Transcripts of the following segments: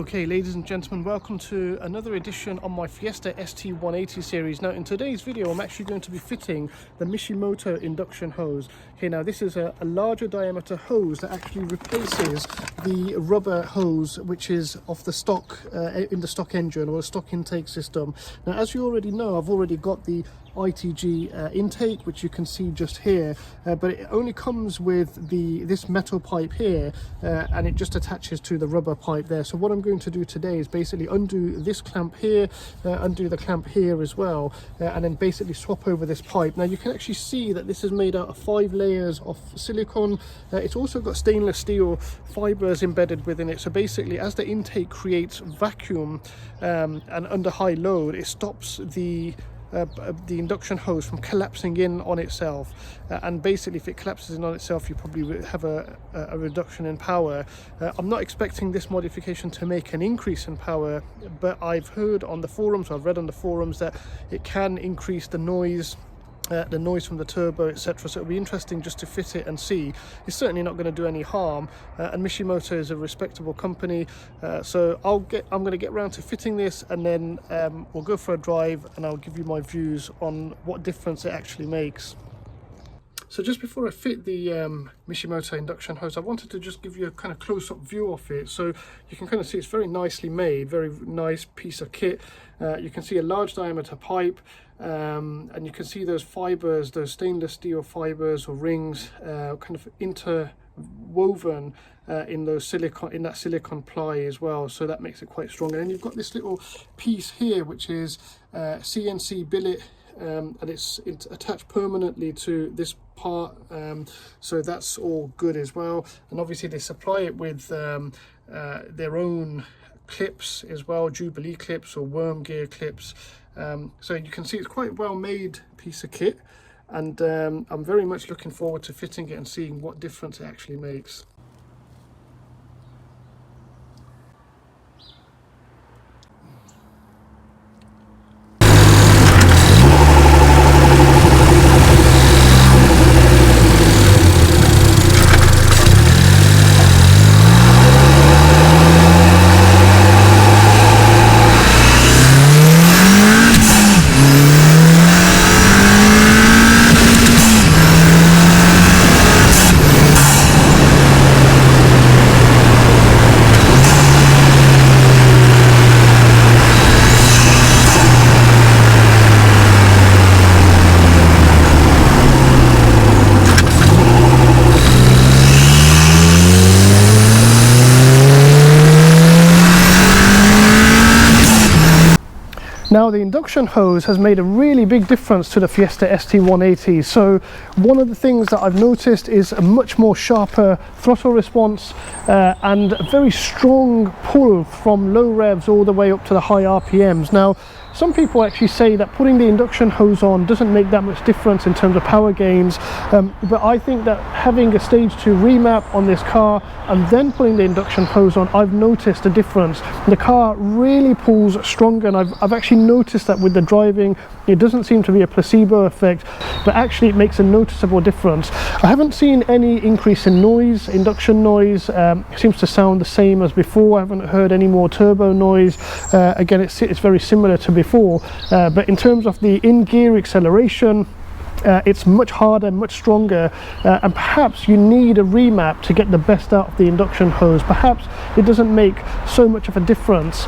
Okay, ladies and gentlemen, welcome to another edition on my Fiesta ST180 series. Now in today's video I'm actually going to be fitting the Mishimoto induction hose. Okay, now this is a larger diameter hose that actually replaces the rubber hose which is off the stock in the stock engine or a stock intake system. Now as you already know, I've already got the ITG intake, which you can see just here, but it only comes with this metal pipe here, and it just attaches to the rubber pipe there. So what I'm going to do today is basically undo this clamp here, undo the clamp here as well, and then basically swap over this pipe. Now you can actually see that this is made out of 5 layers of silicone. It's also got stainless steel fibers embedded within it, so basically as the intake creates vacuum and under high load, it stops the induction hose from collapsing in on itself, and basically if it collapses in on itself you probably have a reduction in power. I'm not expecting this modification to make an increase in power, but I've heard on the forums, I've read on the forums that it can increase the noise from the turbo, etc. So it'll be interesting just to fit it and see. It's certainly not going to do any harm, and Mishimoto is a respectable company, so I'm going to get around to fitting this, and then we'll go for a drive and I'll give you my views on what difference it actually makes. So just before I fit the Mishimoto induction hose, I wanted to just give you a kind of close-up view of it, so you can kind of see it's very nicely made, very nice piece of kit. You can see a large diameter pipe, and you can see those fibers, those stainless steel fibers or rings, kind of interwoven in that silicone ply as well, so that makes it quite strong. And then you've got this little piece here which is CNC billet, and it's attached permanently to this part, so that's all good as well. And obviously they supply it with their own clips as well, Jubilee clips or worm gear clips, so you can see it's quite a well made piece of kit, and I'm very much looking forward to fitting it and seeing what difference it actually makes. Now the induction hose has made a really big difference to the Fiesta ST180. So one of the things that I've noticed is a much more sharper throttle response, and a very strong pull from low revs all the way up to the high RPMs. Now some people actually say that putting the induction hose on doesn't make that much difference in terms of power gains, but I think that having a stage 2 remap on this car and then putting the induction hose on, I've noticed a difference. The car really pulls stronger, and I've actually noticed that with the driving. It doesn't seem to be a placebo effect, but actually it makes a noticeable difference. I haven't seen any increase in noise. Induction noise seems to sound the same as before. I haven't heard any more turbo noise. Again, it's very similar to before, but in terms of the in-gear acceleration, it's much harder, much stronger, and perhaps you need a remap to get the best out of the induction hose. Perhaps it doesn't make so much of a difference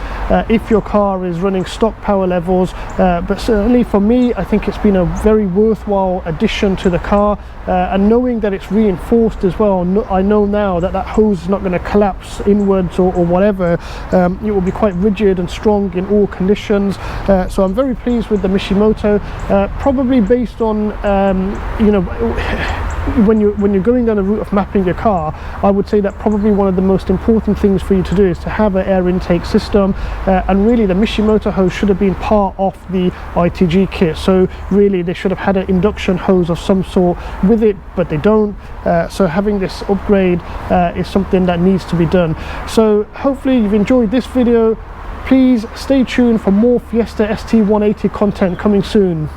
if your car is running stock power levels, but certainly for me I think it's been a very worthwhile addition to the car, and knowing that it's reinforced as well, I know now that that hose is not going to collapse inwards or whatever. It will be quite rigid and strong in all conditions, so I'm very pleased with the Mishimoto, probably based on you know, when you're going down the route of mapping your car, I would say that probably one of the most important things for you to do is to have an air intake system, and really the Mishimoto hose should have been part of the ITG kit. So really they should have had an induction hose of some sort with it, but they don't, so having this upgrade is something that needs to be done. So hopefully you've enjoyed this video. Please stay tuned for more Fiesta ST180 content coming soon.